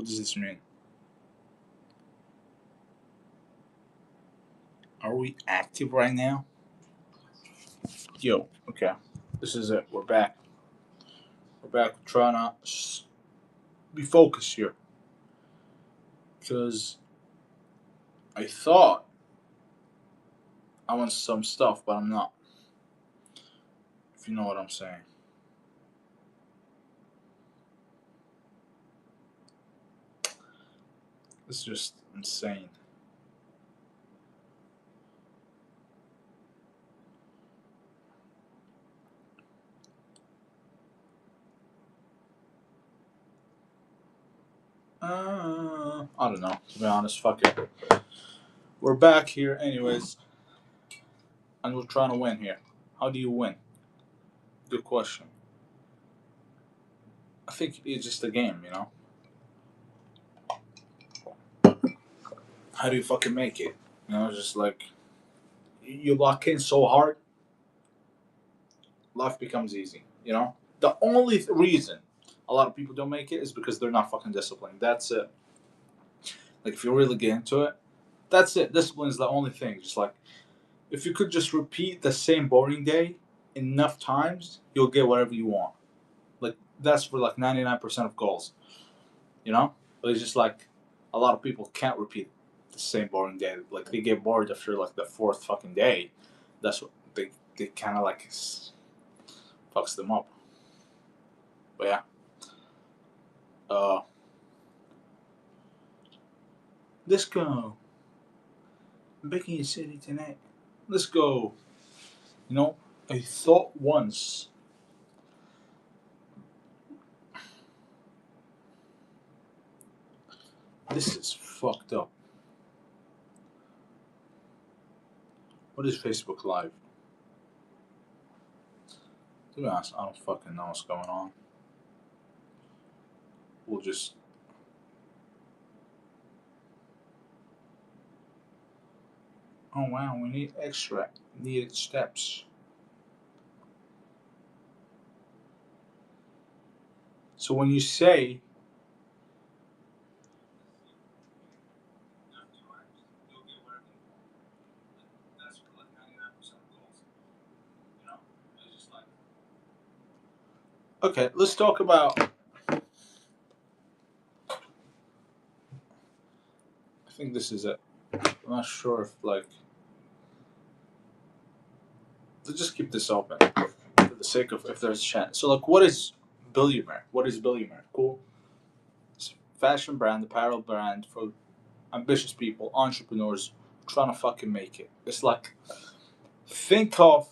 What does this mean? Are we active right now? Yo, okay. This is it. We're back. We're back. We're trying to be focused here. Because I thought I want some stuff, but I'm not. If you know what I'm saying. It's just insane. I don't know. To be honest, fuck it. We're back here, anyways, and we're trying to win here. How do you win? Good question. I think it's just a game, you know? How do you fucking make it? You know, just like you lock in so hard, life becomes easy, you know? The only reason a lot of people don't make it is because they're not fucking disciplined. That's it. Like, if you really get into it, that's it. Discipline is the only thing. Just like, if you could just repeat the same boring day enough times, you'll get whatever you want. Like, that's for like 99% of goals, you know? But it's just like, a lot of people can't repeat the same boring day. Like, they get bored after like the fourth fucking day. That's what they kind of like fucks them up. But yeah. Uh, let's go. I'm baking your city tonight. Let's go. You know, I thought once. This is fucked up. What is Facebook Live? To be honest, I don't fucking know what's going on. We'll just. Oh wow, we need extra needed steps. So when you say. Okay, let's talk about. I think this is it. I'm not sure if like. Let's just keep this open for the sake of if there's a chance. So like, what is Billionaire? What is Billionaire? Cool. It's a fashion brand, apparel brand for ambitious people, entrepreneurs trying to fucking make it. It's like, think of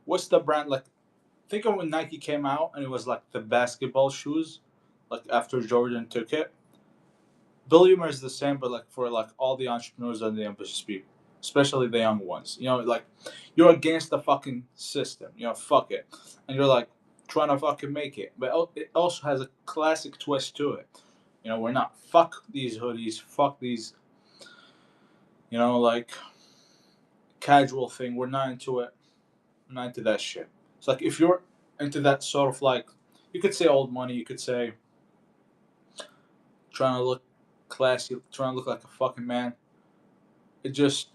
what's the brand like? Think of when Nike came out and it was like the basketball shoes, like after Jordan took it. Billionaire is the same, but like for like all the entrepreneurs and the ambitious people, especially the young ones. You know, like you're against the fucking system. You know, fuck it, and you're like trying to fucking make it. But it also has a classic twist to it. You know, we're not fuck these hoodies, fuck these. You know, like casual thing. We're not into it. I'm not into that shit. It's like if you're into that sort of like, you could say old money. You could say trying to look classy, trying to look like a fucking man. It just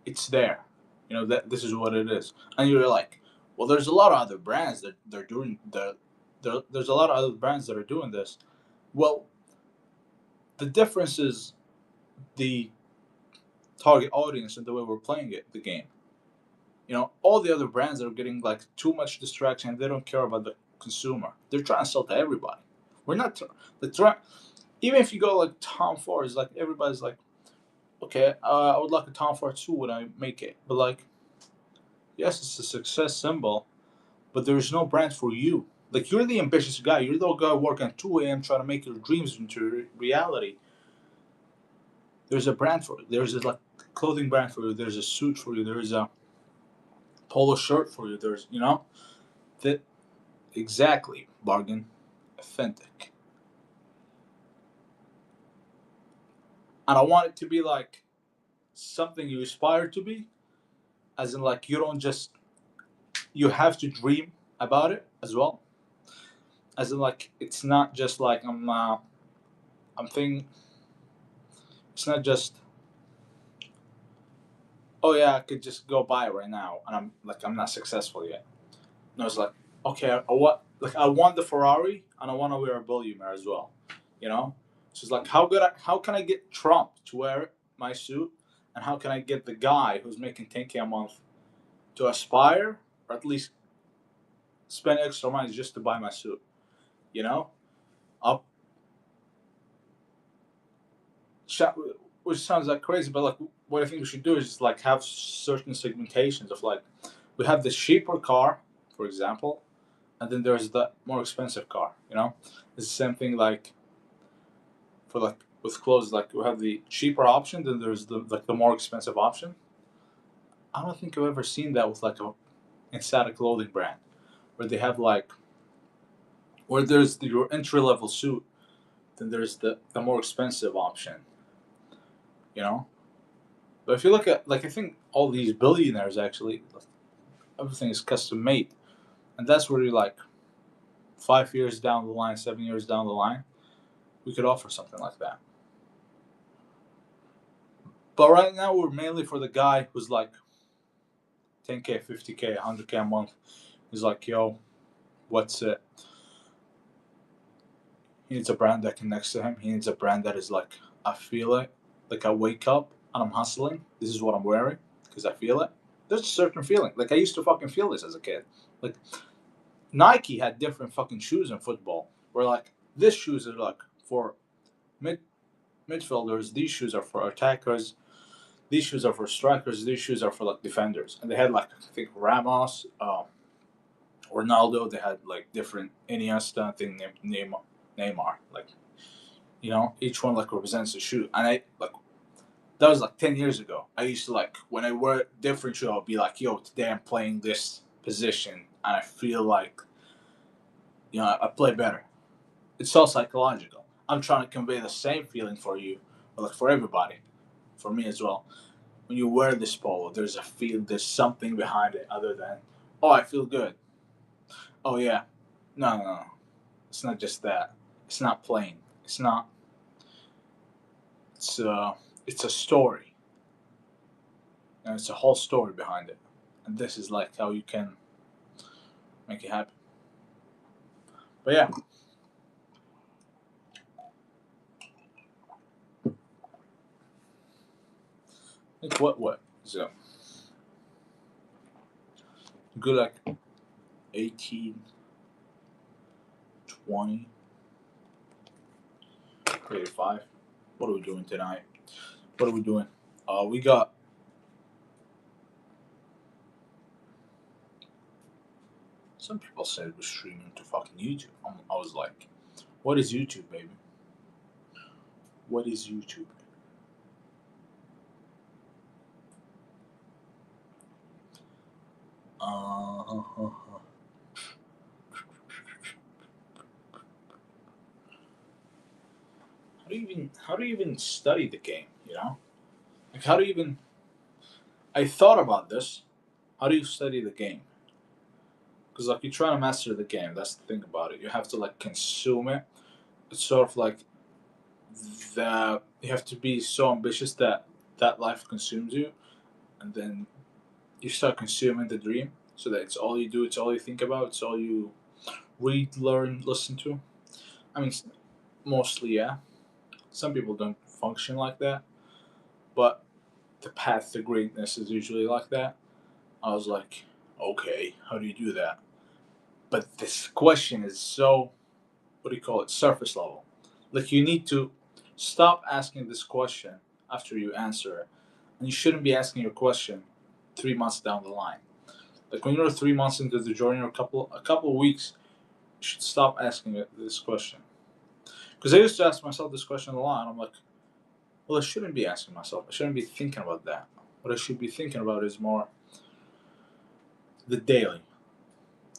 it's there. You know that this is what it is, and you're like, well, there's a lot of other brands that they're doing there's a lot of other brands that are doing this. Well, the difference is the target audience and the way we're playing it, the game. You know, all the other brands are getting like too much distraction. They don't care about the consumer. They're trying to sell to everybody. We're not the try. Even if you go like Tom Ford, is like everybody's like, okay, I would like a Tom Ford too when I make it, but like, yes, it's a success symbol, but there's no brand for you. Like you're the ambitious guy. You're the guy working at 2 a.m. trying to make your dreams into reality. There's a brand for it. There's a like clothing brand for you. There's a suit for you. There's a polo shirt for you. There's that exactly bargain, authentic. And I want it to be like something you aspire to be, as in like you don't just you have to dream about it as well. As in like it's not just like I'm thinking it's not just, oh yeah, I could just go buy it right now, and I'm not successful yet. No, it's like, okay, I want the Ferrari, and I want to wear a billionaire as well, you know. So it's like, how can I get Trump to wear my suit, and how can I get the guy who's making 10K a month to aspire, or at least spend extra money just to buy my suit, you know? I'll, which sounds like crazy, but like what I think we should do is like have certain segmentations of like we have the cheaper car, for example, and then there's the more expensive car. You know, it's the same thing like for like with clothes. Like we have the cheaper option, then there's the more expensive option. I don't think I've ever seen that with like a inside a clothing brand where they have like where there's your entry level suit, then there's the more expensive option. You know, but if you look at like I think all these billionaires actually everything is custom made, and that's where you're like 5 years down the line, 7 years down the line, we could offer something like that. But right now, we're mainly for the guy who's like 10K, 50K, 100K a month. He's like, yo, what's it? He needs a brand that connects to him. He needs a brand that is like, I feel it. Like I wake up and I'm hustling. This is what I'm wearing because I feel it. There's a certain feeling. Like I used to fucking feel this as a kid. Like Nike had different fucking shoes in football. Where like this shoes are like for mid midfielders. These shoes are for attackers. These shoes are for strikers. These shoes are for like defenders. And they had like I think Ramos, Ronaldo. They had like different Iniesta. I think Neymar. Like each one like represents a shoe. And I like that was like 10 years ago. I used to like when I wear different shoe, I'll be like, yo, today I'm playing this position, and I feel like I play better. It's all psychological. I'm trying to convey the same feeling for you, but like for everybody, for me as well. When you wear this polo, there's something behind it other than, oh, I feel good. Oh yeah, no. It's not just that. It's not plain. It's not. It's a story, and it's a whole story behind it. And this is like how you can make it happen. But yeah, I think what so good like 18, 20, 35. What are we doing tonight? What are we doing? We got some people said we're streaming to fucking YouTube. I was like, what is YouTube, baby? What is YouTube? How do you even study the game? Like how do you even? I thought about this. How do you study the game? Because like you're trying to master the game. That's the thing about it. You have to like consume it. It's sort of like that. You have to be so ambitious that that life consumes you, and then you start consuming the dream. So that it's all you do. It's all you think about. It's all you read, learn, listen to. I mean, mostly yeah. Some people don't function like that, but the path to greatness is usually like that. I was like, okay, how do you do that? But this question is so, what do you call it, surface level. Like, you need to stop asking this question after you answer it. And you shouldn't be asking your question 3 months down the line. Like, when you're 3 months into the journey or a couple of weeks, you should stop asking this question. Because I used to ask myself this question a lot, and I'm like, well, I shouldn't be asking myself. I shouldn't be thinking about that. What I should be thinking about is more the daily.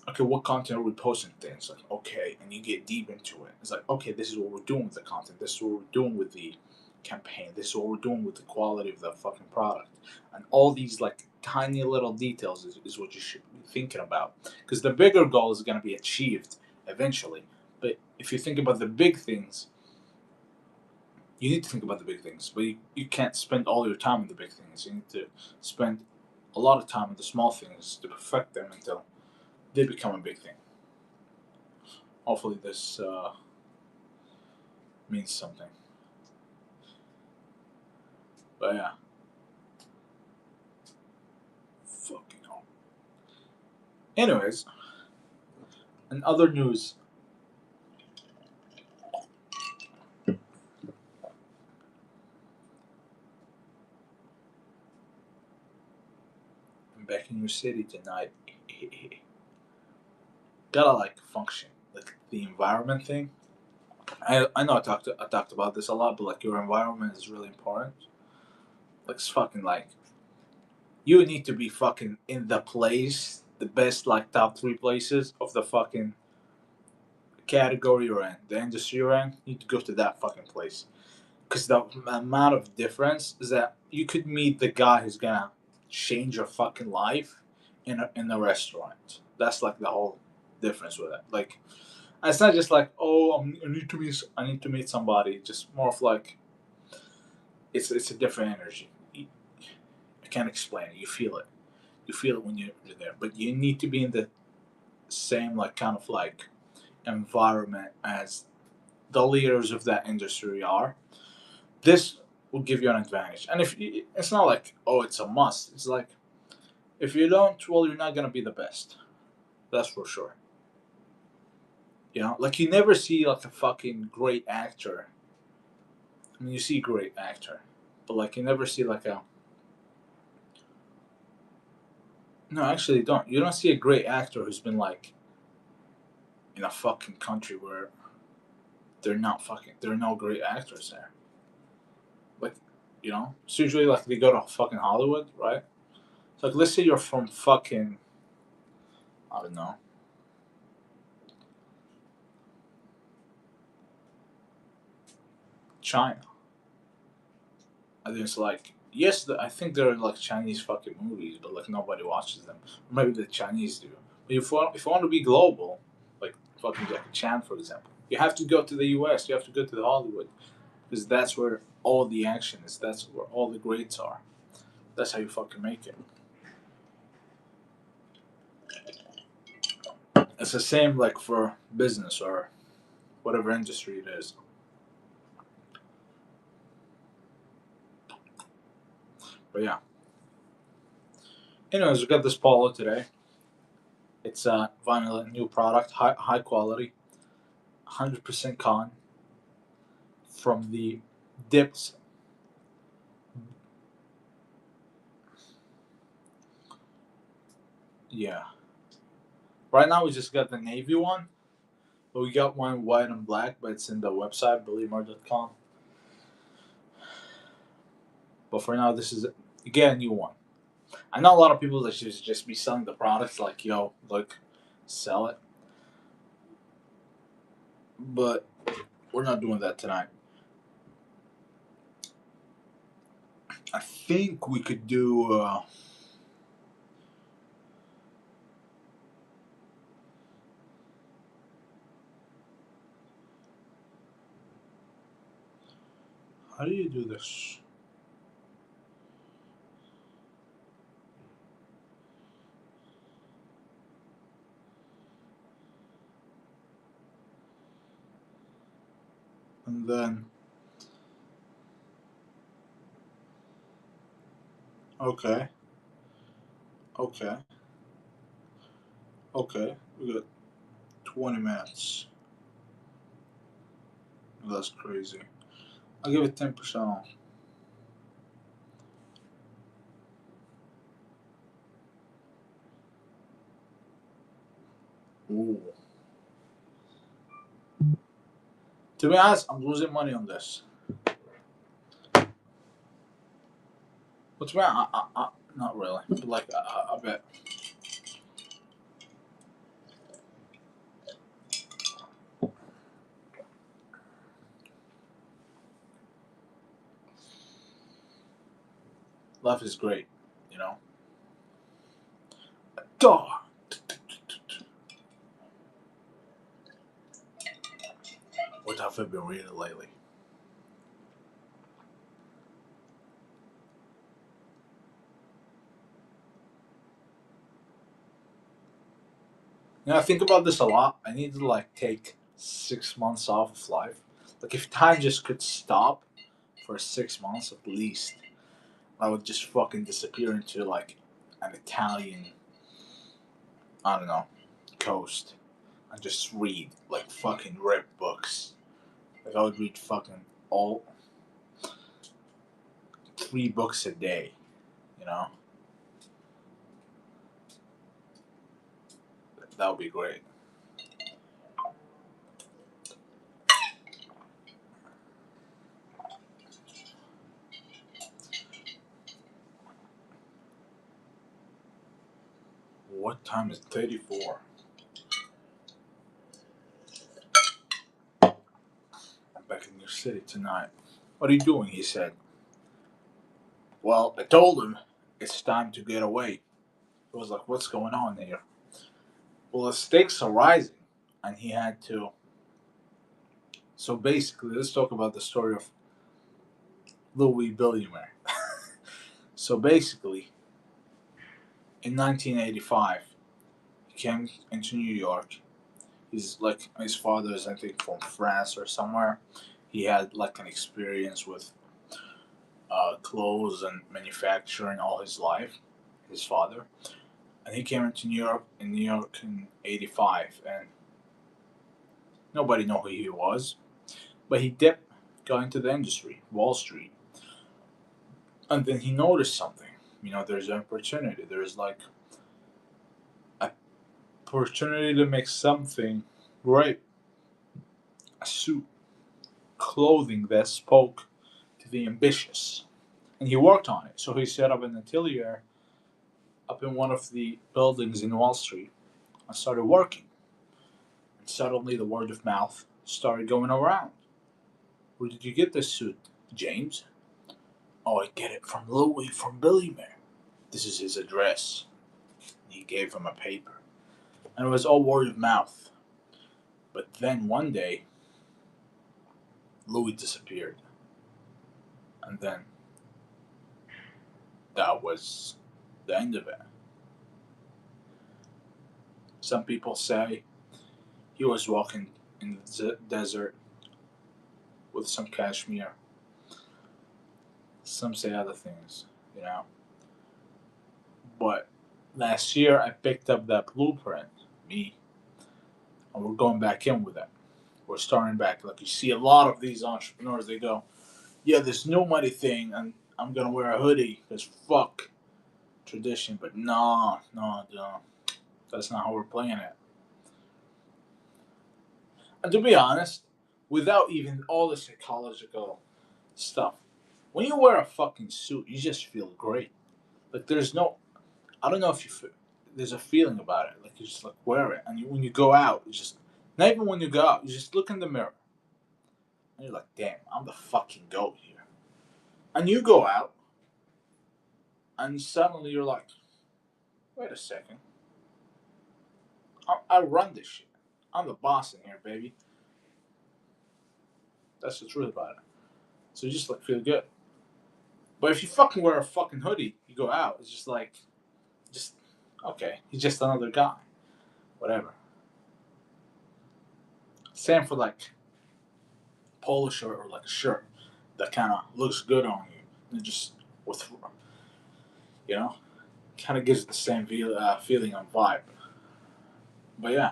Okay, what content are we posting things? Like, okay, and you get deep into it. It's like, okay, this is what we're doing with the content. This is what we're doing with the campaign. This is what we're doing with the quality of the fucking product. And all these, like, tiny little details is what you should be thinking about. Because the bigger goal is going to be achieved eventually. But if you think about the big things, you need to think about the big things, but you can't spend all your time on the big things. You need to spend a lot of time on the small things to perfect them until they become a big thing. Hopefully, this means something. But yeah, fucking hell. Anyways, in other news, I'm back in your city tonight. Gotta like function, like the environment thing. I know I talked about this a lot, but like your environment is really important. Like it's fucking like you need to be fucking in the place, the best like top three places of the fucking category you're in, the industry you're in. You need to go to that fucking place because the amount of difference is that you could meet the guy who's gonna change your fucking life in a restaurant. That's like the whole difference with it. Like it's not just like I need to meet somebody. Just more of like it's a different energy. I can't explain it. You feel it. You feel it when you're there. But you need to be in the same like kind of like environment as the leaders of that industry are. This will give you an advantage. And if you, it's not like it's a must. It's like if you don't, well, you're not gonna be the best. That's for sure. You know, like you never see like a fucking great actor. I mean, you see great actor, but like you never see like a no, actually, you don't. You don't see a great actor who's been like in a fucking country where there are no great actors there. Like, you know, it's usually like they go to fucking Hollywood, right? So like, let's say you're from fucking I don't know China. I think it's like yes, I think there are like Chinese fucking movies, but like nobody watches them. Or maybe the Chinese do. But if you want to be global, like fucking Jackie Chan, for example, you have to go to the U.S. You have to go to the Hollywood because that's where all the action is. That's where all the greats are. That's how you fucking make it. It's the same like for business or whatever industry it is. But yeah. Anyways, we got this polo today. It's a vanilla new product, high quality, 100% con from the dips. Yeah. Right now we just got the navy one, but we got one white and black, but it's in the website, believer.com. But for now, this is you get a new one. I know a lot of people that should just be selling the products like, yo, look, sell it. But we're not doing that tonight. I think we could do. How do you do this? And then. Okay. Okay. Okay. We got 20 minutes. That's crazy. I'll give it 10% off. Ooh. To be honest, I'm losing money on this. What's wrong? Not really. But like, I bet. Life is great, you know? Duh! What have I been reading lately? I think about this a lot. I need to like take 6 months off of life. Like if time just could stop for 6 months at least, I would just fucking disappear into like an Italian, I don't know, coast and just read like fucking rip books. Like I would read fucking all 3 books a day. You know, that would be great. What time is 34? I'm back in New York City tonight. What are you doing? He said. Well, I told him it's time to get away. He was like, what's going on here? Well, the stakes are rising, and he had to. So basically, let's talk about the story of Louis Billionaire. So basically, in 1985, he came into New York. He's like his father is I think from France or somewhere. He had like an experience with clothes and manufacturing all his life. His father, and he came into New York in '85, and nobody knew who he was, but he dipped, got into the industry, Wall Street, and then he noticed something. There's an opportunity. There's like a opportunity to make something great, a suit, clothing that spoke to the ambitious, and he worked on it. So he set up an atelier up in one of the buildings in Wall Street and started working. And suddenly, the word of mouth started going around. Where did you get this suit, James? Oh, I get it from Louis from Billy Bear. This is his address. He gave him a paper. And it was all word of mouth. But then one day, Louis disappeared. And then that was the end of it. Some people say he was walking in the desert with some cashmere. Some say other things. But last year I picked up that blueprint, me, and we're going back in with it. We're starting back. Like you see a lot of these entrepreneurs, they go, yeah, this new money thing, and I'm gonna wear a hoodie because fuck tradition. But no, no, no, that's not how we're playing it. And to be honest, without even all the psychological stuff, when you wear a fucking suit, you just feel great. Like there's no, I don't know if you feel, there's a feeling about it. Like you just like wear it, and when you go out, you just not even when you go out, you just look in the mirror, and you're like, damn, I'm the fucking goat here. And you go out, and suddenly you're like, wait a second, I run this shit. I'm the boss in here, baby. That's the truth about it. So you just like feel good. But if you fucking wear a fucking hoodie, you go out. It's just like, just okay. He's just another guy. Whatever. Same for like polo shirt or like a shirt that kind of looks good on you, and just with you know, kind of gives the same feeling and vibe. But yeah,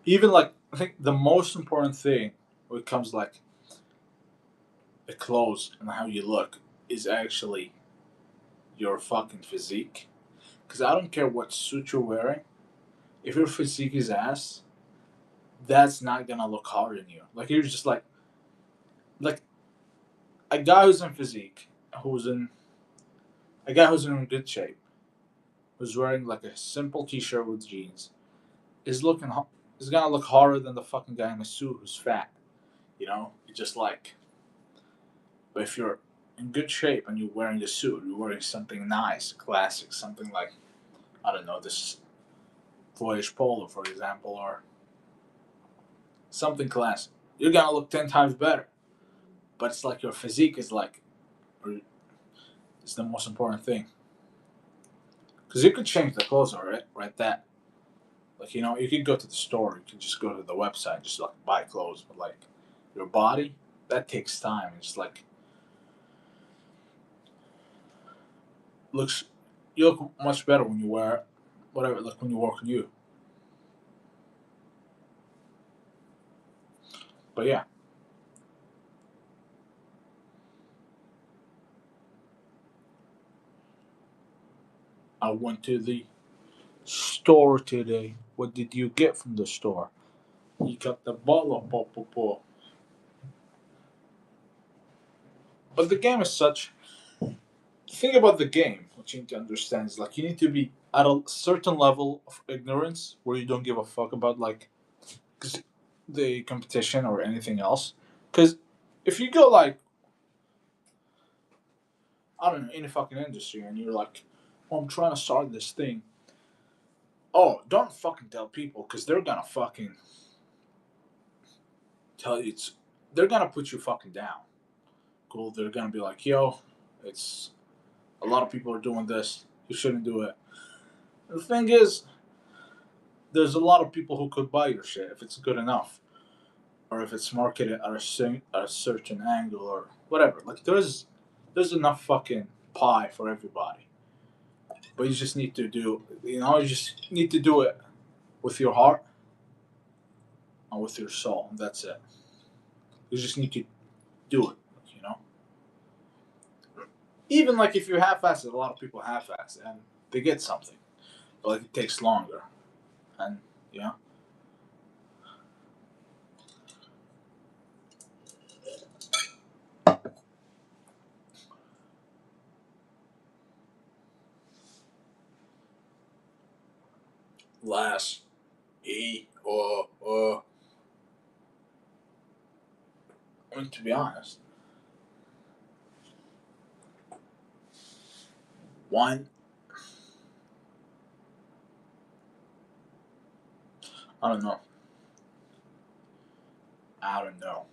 even like I think the most important thing when it comes like the clothes and how you look is actually your fucking physique. Because I don't care what suit you're wearing. If your physique is ass, that's not gonna look hard on you. Like you're just like a guy who's in physique, who's in a guy who's in good shape, who's wearing like a simple t-shirt with jeans, is looking is gonna look harder than the fucking guy in a suit who's fat. It's just like, but if you're in good shape and you're wearing a suit, you're wearing something nice, classic, something like I don't know this Voyage Polo, for example, or something classic, you're gonna look 10 times better. But it's like your physique is like, it's the most important thing. Because you could change the clothes, right? That like you could go to the store. You could just go to the website, and just like buy clothes. But like your body, that takes time. It's like looks you look much better when you wear whatever. Like when you work on you. But yeah, I went to the store today. What did you get from the store? You got the bottle of pop. But the game is such. The thing about the game, what you need to understand is like you need to be at a certain level of ignorance where you don't give a fuck about like the competition or anything else. Because if you go like I don't know any fucking industry and you're like, oh, I'm trying to start this thing. Oh, don't fucking tell people because they're gonna fucking tell you it's. They're gonna put you fucking down. Cool. They're gonna be like, yo, it's a lot of people are doing this. You shouldn't do it. The thing is, there's a lot of people who could buy your shit if it's good enough, or if it's marketed at a certain angle or whatever. Like there's enough fucking pie for everybody, but you just need to do you just need to do it with your heart and with your soul. And that's it. You just need to do it. You know, even like if you half-ass it, a lot of people half-ass it and they get something, but like it takes longer, and you know. Last E or I mean, to be honest, one I don't know. I don't know.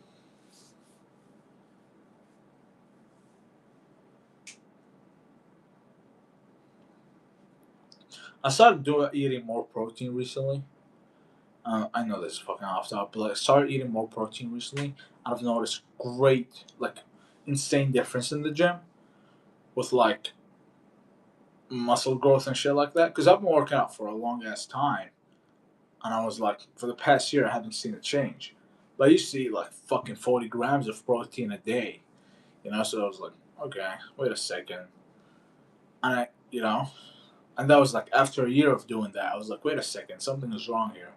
I started doing eating more protein recently. I know this is fucking off top, but I started eating more protein recently. I've noticed great, like, insane difference in the gym with like muscle growth and shit like that. Because I've been working out for a long ass time, and I was like, for the past year, I haven't seen a change. But I used to eat like fucking 40 grams of protein a day, So I was like, okay, wait a second, and and that was like after a year of doing that, I was like, wait a second, something is wrong here.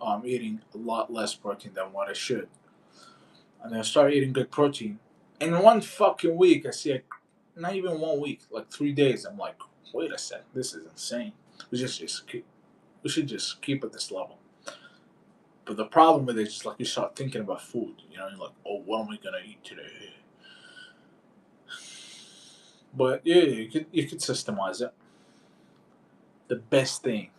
I'm eating a lot less protein than what I should. And then I started eating good protein. And in one fucking week, I see, not even 1 week, like 3 days, I'm like, wait a sec, this is insane. We should just keep at this level. But the problem with it is like you start thinking about food. You're like, oh, what am I gonna eat today? But yeah, you could systemize it. The best thing,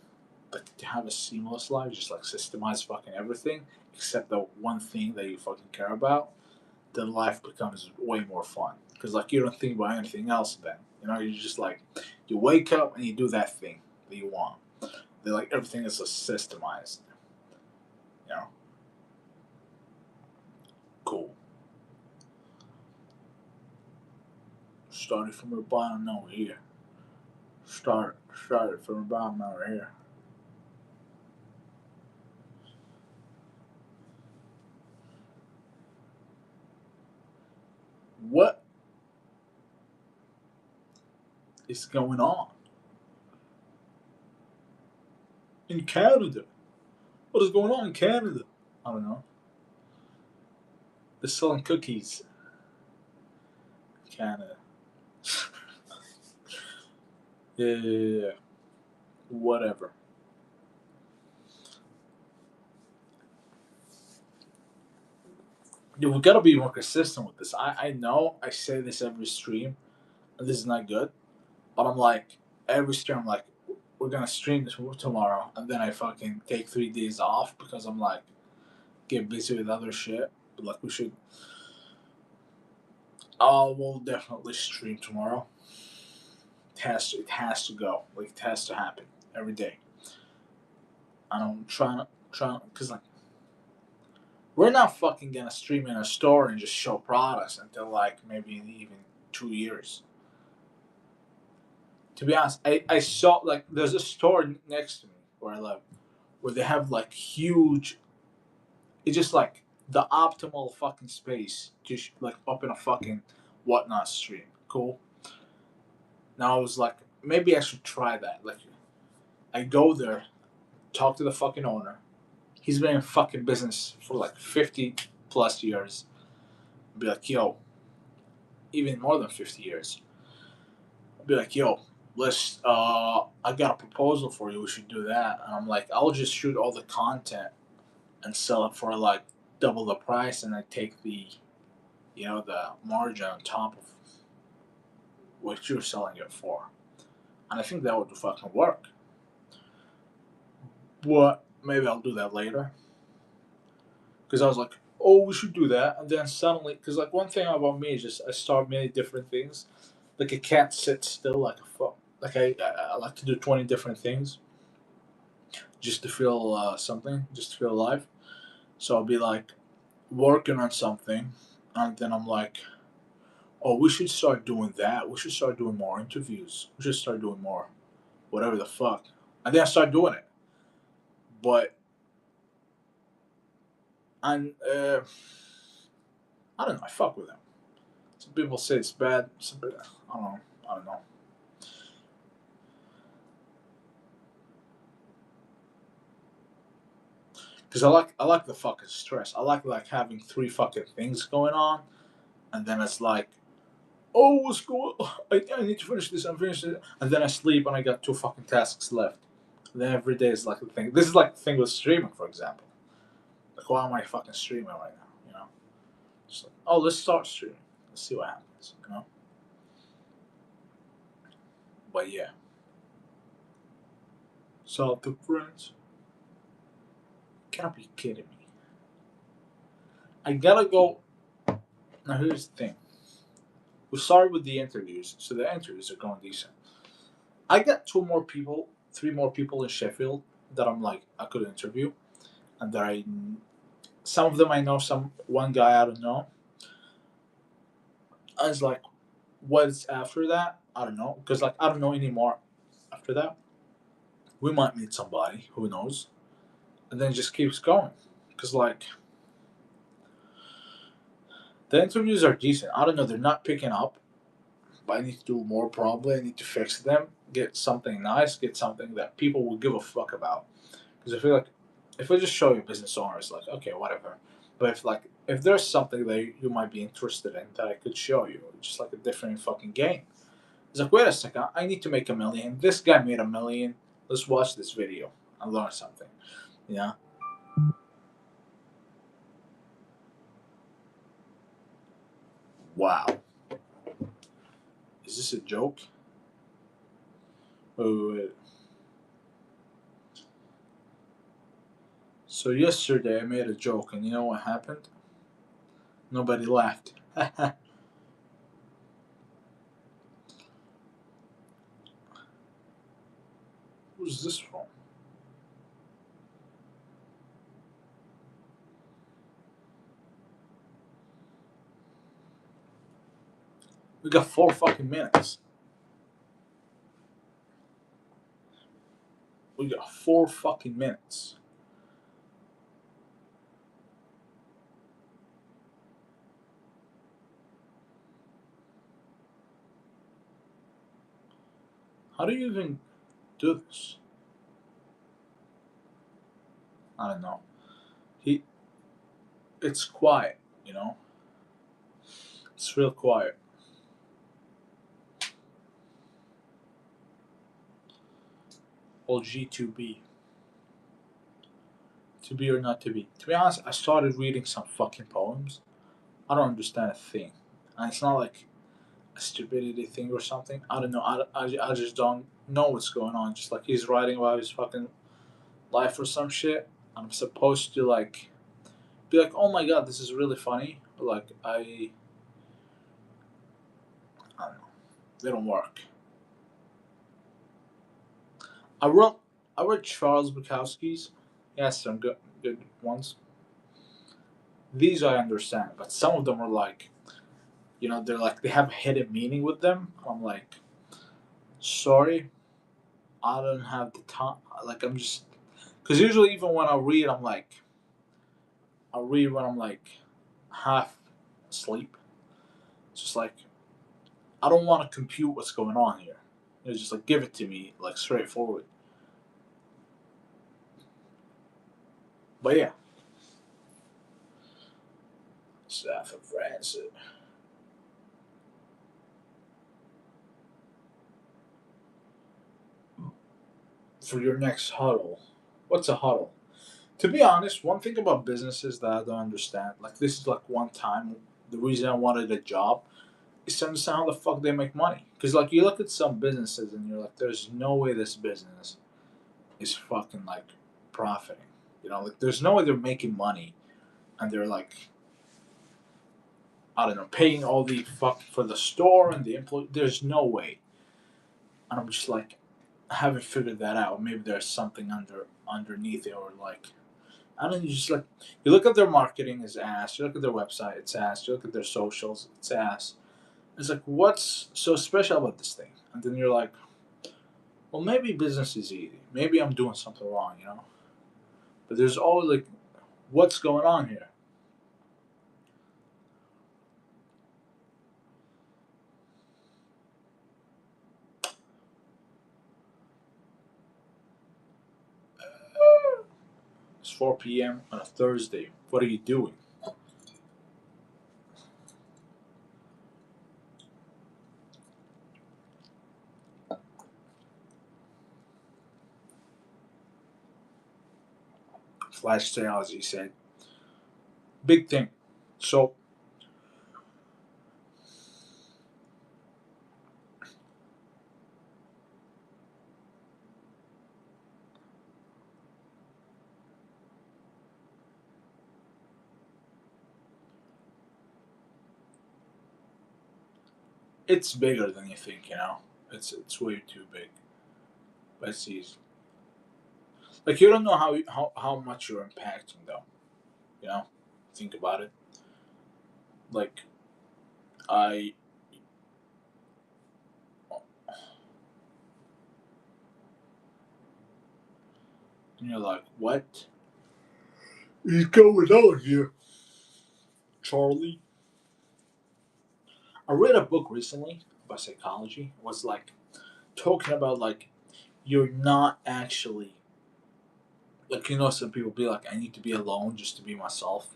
like to have a seamless life, just like systemize fucking everything except the one thing that you fucking care about. Then life becomes way more fun because like you don't think about anything else. Then you just like you wake up and you do that thing that you want. They like everything is just systemized. You know, cool. Started from the bottom over here. Started from the bottom over here. What is going on in Canada? What is going on in Canada? I don't know. They're selling cookies. Canada. Yeah. Whatever. Dude, we gotta be more consistent with this. I know I say this every stream, and this is not good, but I'm like, every stream, I'm like, we're gonna stream this tomorrow, and then I fucking take 3 days off because I'm like, get busy with other shit. But like, we should. I will definitely stream tomorrow. It has to go. Like it has to happen every day. And I'm trying because like we're not fucking gonna stream in a store and just show products until like maybe even 2 years. To be honest, I saw like there's a store next to me where I live where they have like huge. It's just like the optimal fucking space to like open a fucking whatnot stream. Cool. Now I was like, maybe I should try that. Like, I go there, talk to the fucking owner. He's been in fucking business for like 50 plus years. Be like, yo, even more than 50 years. Be like, yo, I got a proposal for you. We should do that. And I'm like, I'll just shoot all the content and sell it for like double the price, and I take the margin on top of what you're selling it for. And I think that would fucking work. But maybe I'll do that later. Because I was like, oh, we should do that. And then suddenly, because like one thing about me is just I start many different things. Like I can't sit still like a fuck. Like I like to do 20 different things just to feel something, just to feel alive. So I'll be like working on something, and then I'm like, oh, we should start doing that. We should start doing more interviews. We should start doing more whatever the fuck. And then I start doing it. But and I don't know. I fuck with them. Some people say it's bad. Some people, I don't know. I don't know. Because I like the fucking stress. I like having three fucking things going on, and then it's like, oh, what's going? I need to finish this. I'm finishing it, and then I sleep, and I got two fucking tasks left. And then every day is like a thing. This is like the thing with streaming, for example. Like, why am I fucking streaming right now? You know, just like, oh, let's start streaming. Let's see what happens. You know. But yeah, so the friends can't be kidding me. I gotta go. Now here's the thing. We started with the interviews, so the interviews are going decent. I got three more people in Sheffield that I'm like I could interview, and that some of them I know, some one guy I don't know. I was like, what's after that? I don't know, because like I don't know anymore. After that, we might meet somebody. Who knows? And then it just keeps going, because like the interviews are decent. I don't know, they're not picking up, but I need to do more probably. I need to fix them, get something nice, get something that people will give a fuck about. Because I feel like if I just show you business owners, like okay, whatever. But if there's something that you might be interested in that I could show you, just like a different fucking game. It's like wait a second, I need to make 1 million. This guy made 1 million. Let's watch this video and learn something. Yeah. Wow. Is this a joke? Wait. So yesterday I made a joke, and you know what happened? Nobody laughed. Who's this from? We got 4 fucking minutes. We got 4 fucking minutes. How do you even do this? I don't know. He, it's quiet, you know. It's real quiet. All G2B. To be or not to be. To be honest, I started reading some fucking poems. I don't understand a thing, and it's not like a stupidity thing or something. I don't know. I just don't know what's going on. Just like he's writing about his fucking life or some shit. I'm supposed to like be like, oh my god, this is really funny. Like I don't know. They don't work. I wrote I read Charles Bukowski's. He has some good ones. These I understand, but some of them are like, they're like they have a hidden meaning with them. I'm like, sorry, I don't have the time. Like I'm just because usually even when I read, I read when I'm like half asleep. It's just like I don't want to compute what's going on here. It's just like give it to me like straightforward. But yeah, South of France. For your next huddle. What's a huddle? To be honest, one thing about businesses that I don't understand, like this is like one time, the reason I wanted a job is to understand how the fuck they make money. Because like you look at some businesses and you're like, there's no way this business is fucking like profiting. Like there's no way they're making money and they're like, I don't know, paying all the fuck for the store and the employee. There's no way. And I'm just like, I haven't figured that out. Maybe there's something underneath it, or like I don't know. You just like you look at their marketing is ass. You look at their website, it's ass. You look at their socials, it's ass. It's like what's so special about this thing? And then you're like, well, maybe business is easy. Maybe I'm doing something wrong. But there's always like, what's going on here? It's 4 p.m. on a Thursday. What are you doing? Flash sale, as he said. Big thing. So it's bigger than you think. It's way too big. But it's easy. Like you don't know how much you're impacting though. You know, think about it. Like I, and you're like, what is going on here, Charlie? I read a book recently about psychology. It was like talking about like you're not actually like some people be like I need to be alone just to be myself,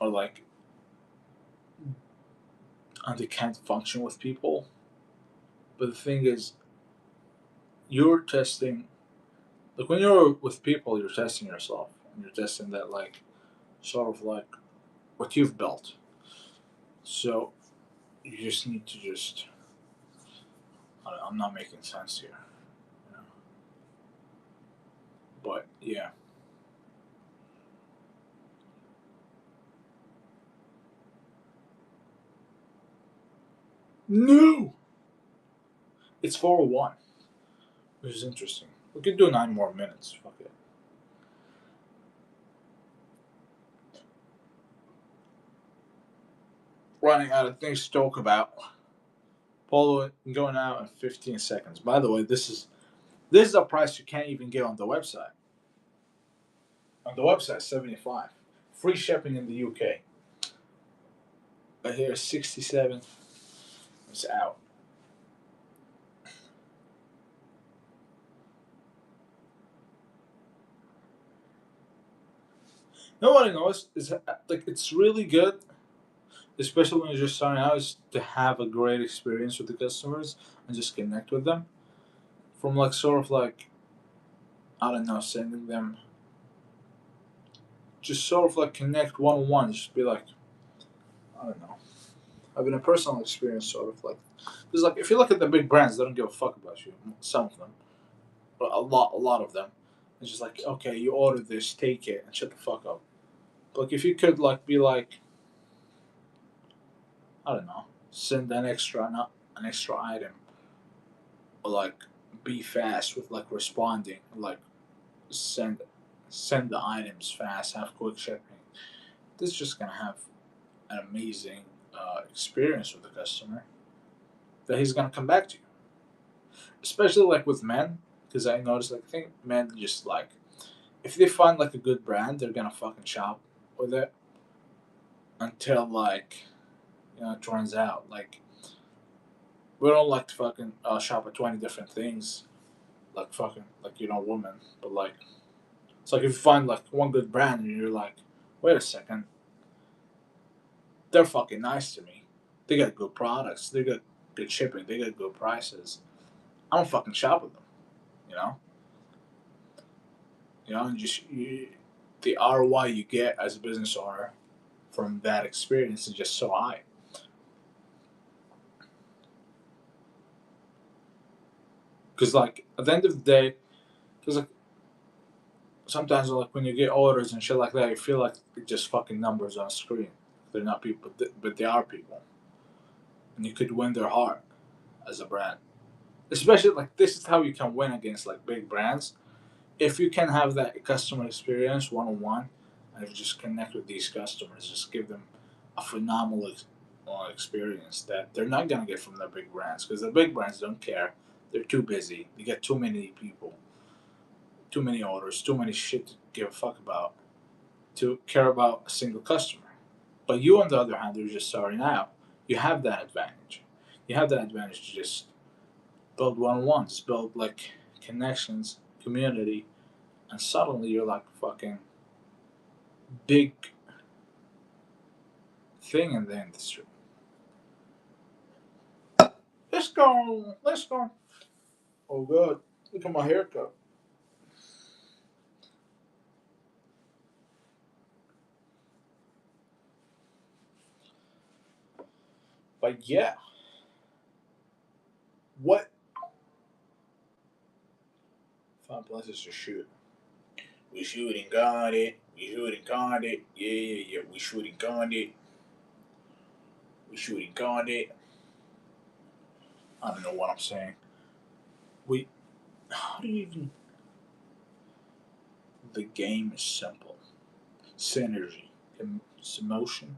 or like and they can't function with people. But the thing is, you're testing like when you're with people, you're testing yourself and you're testing that like sort of like what you've built. So you just need to just. I'm not making sense here, you know? But yeah. No, it's 4:01, which is interesting. We could do 9 more minutes. Fuck it. Running out of things to talk about. Polo going out in 15 seconds. By the way, this is a price you can't even get on the website. On the website, 75. Free shipping in the UK. But here, 67. It's out. Nobody knows. Is like it's really good, especially when you're just starting out, is to have a great experience with the customers and just connect with them. From like sort of like I don't know, sending them just sort of like connect one on one. Just be like I don't know, having a personal experience, sort of like because like if you look at the big brands, they don't give a fuck about you. Some of them, but a lot of them. It's just like okay, you order this, take it, and shut the fuck up. Like if you could like be like I don't know, send an extra item or like be fast with like responding, like send send the items fast, have quick shipping. This is just gonna have an amazing experience with the customer that he's gonna come back to you. Especially like with men, because I noticed like I think men just like if they find like a good brand, they're gonna fucking shop with it until like it turns out like we don't like to fucking shop at 20 different things like fucking like women, but like it's like if you find like one good brand and you're like, wait a second, they're fucking nice to me. They got good products. They got good shipping. They got good prices. I don't fucking shop with them. You know, and the ROI you get as a business owner from that experience is just so high. Because like at the end of the day, because like sometimes like when you get orders and shit like that, you feel like it's just fucking numbers on a screen. They're not people, but they are people, and you could win their heart as a brand. Especially like this is how you can win against like big brands if you can have that customer experience one on one, and if you just connect with these customers, just give them a phenomenal experience that they're not gonna get from the big brands because the big brands don't care. They're too busy. They get too many people, too many orders, too many shit to give a fuck about to care about a single customer. But you, on the other hand, you're just starting out. You have that advantage. You have that advantage to just build one on ones, build like connections, community, and suddenly you're like fucking big thing in the industry. Let's go. Let's go. Oh god, look at my haircut. But yeah, what fun places to shoot? We shooting got it. We shooting got it. Yeah, yeah, yeah. We shooting got it. We shooting got it. I don't know what I'm saying. We. How do you even? The game is simple. Synergy. It's emotion.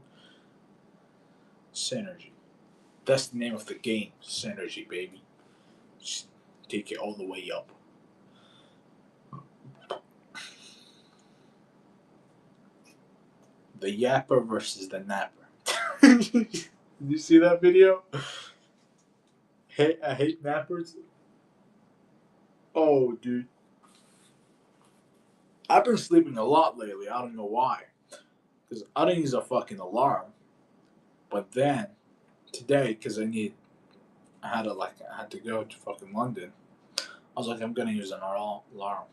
Synergy. That's the name of the game. Synergy, baby. Just take it all the way up. The yapper versus the napper. Did you see that video? Hey, I hate nappers. Oh, dude. I've been sleeping a lot lately. I don't know why. Because I didn't use a fucking alarm. But then, today, because I had to go to fucking London. I was like, I'm gonna use an alarm.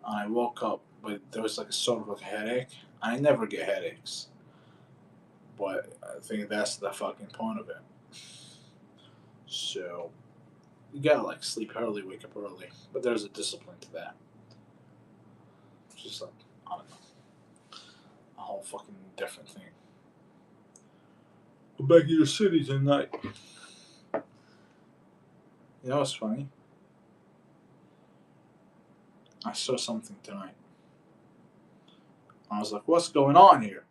And I woke up, but there was like a sort of like a headache. I never get headaches. But I think that's the fucking point of it. So, you gotta like sleep early, wake up early. But there's a discipline to that. It's just like, I don't know. A whole fucking different thing. Go back to your city tonight. You know what's funny? I saw something tonight. I was like, what's going on here?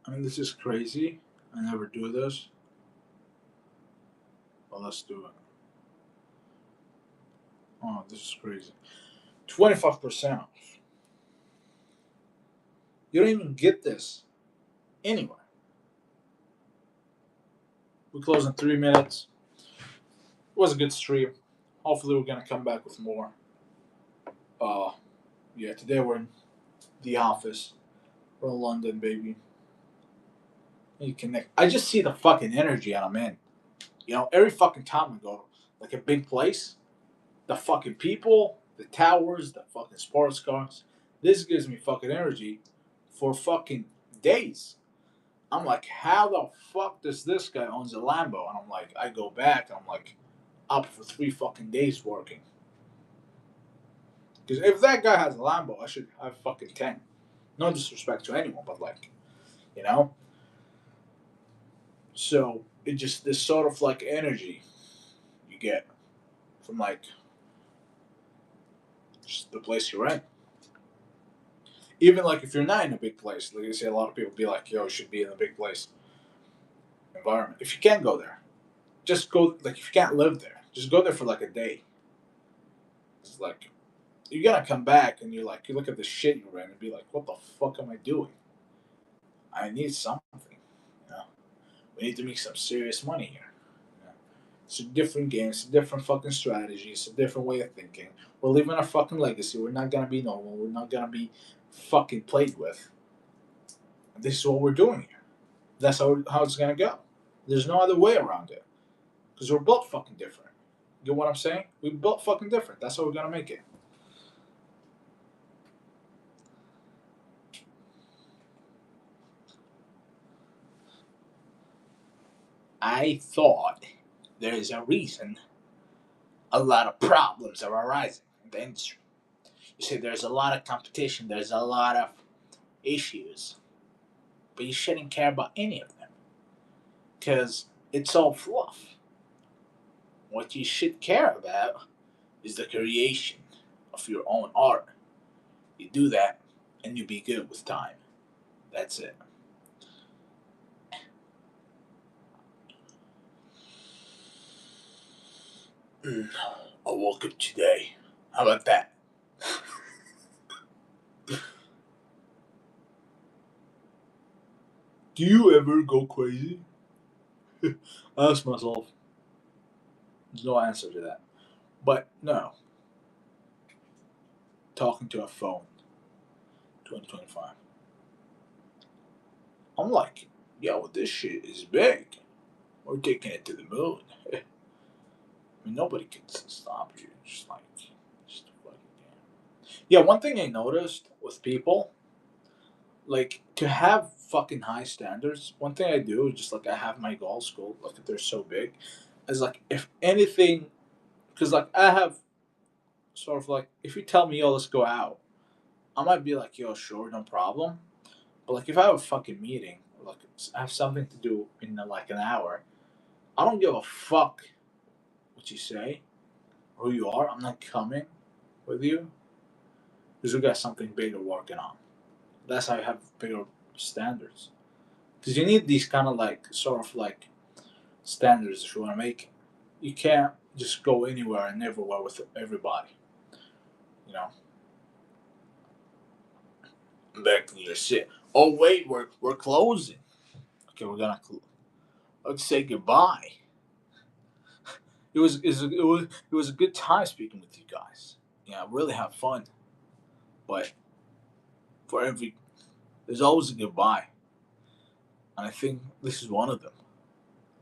I mean, this is crazy. I never do this. But let's do it. Oh, this is crazy. 25% off. You don't even get this anywhere. We close in 3 minutes. It was a good stream. Hopefully, we're going to come back with more. Uh, yeah, today we're in the office. We're in London, baby. You connect. I just see the fucking energy I'm in. Every fucking time I go like a big place, the fucking people, the towers, the fucking sports cars. This gives me fucking energy for fucking days. I'm like, how the fuck does this guy owns a Lambo? And I'm like, I go back and I'm like, up for 3 fucking days working. Because if that guy has a Lambo, I should have fucking 10. No disrespect to anyone, but like, you know? So it just, this sort of like energy you get from like just the place you're in. Even like if you're not in a big place, like I say, a lot of people be like, yo, you should be in a big place environment. If you can go there, just go. Like if you can't live there, just go there for like a day. It's like you're gonna come back and you're like, you look at the shit you're in and be like, what the fuck am I doing? I need something. You know, we need to make some serious money here. You know? It's a different game. It's a different fucking strategy. It's a different way of thinking. We're leaving our fucking legacy. We're not gonna be normal. We're not gonna be fucking played with. And this is what we're doing here. That's how it's gonna go. There's no other way around it. Because we're built fucking different. You get what I'm saying? We're built fucking different. That's how we're gonna make it. I thought there is a reason a lot of problems are arising in the industry. You see, there's a lot of competition, there's a lot of issues, but you shouldn't care about any of them because it's all fluff. What you should care about is the creation of your own art. You do that, and you be good with time. That's it. I woke up today. How about that? Do you ever go crazy? I ask myself. There's no answer to that. But no, talking to a phone, 2025. I'm like, yo, this shit is big. We're taking it to the moon. I mean, nobody can stop you. Just like, just fucking yeah. One thing I noticed with people, like, to have fucking high standards, one thing I do is just like, I have my goals, like, if they're so big, is like, if anything, because like, I have sort of like, if you tell me, yo, let's go out, I might be like, yo, sure, no problem. But like, if I have a fucking meeting, or like, I have something to do in like an hour, I don't give a fuck what you say, or who you are. I'm not coming with you because we got something bigger working on. That's how you have bigger standards. Because you need these kind of like, sort of like standards if you want to make it. You can't just go anywhere and everywhere with everybody. You know, back to your shit. Oh wait, we're closing. Okay, let's say goodbye. It was a good time speaking with you guys. Yeah, I really have fun. But for every there's always a goodbye, and I think this is one of them.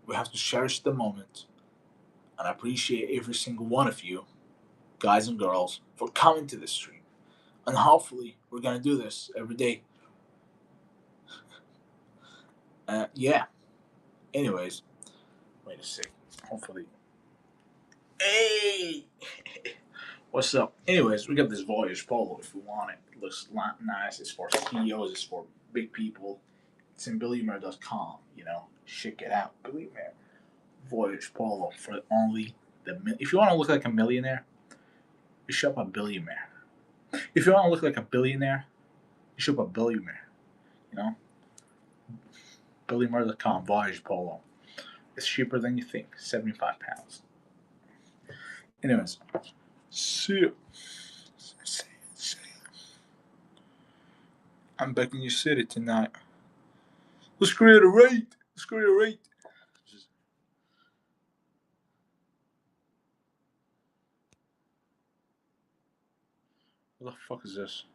We have to cherish the moment and appreciate every single one of you, guys and girls, for coming to the stream. And hopefully, we're gonna do this every day. Yeah. Anyways, wait a sec. Hopefully, hey, what's up? Anyways, we got this Voyage Polo if we want it. It looks nice. It's for CEOs. It's for big people. It's in billionaire.com. You know, check it out. Billionaire Voyage Polo for only if you want to look like a millionaire, you shop a billionaire. If you want to look like a billionaire, you shop a billionaire. You know, billionaire.com Voyage Polo. It's cheaper than you think. £75. Anyways, see you. I'm back in your city tonight. Let's create a rate. Let's create a rate. What the fuck is this?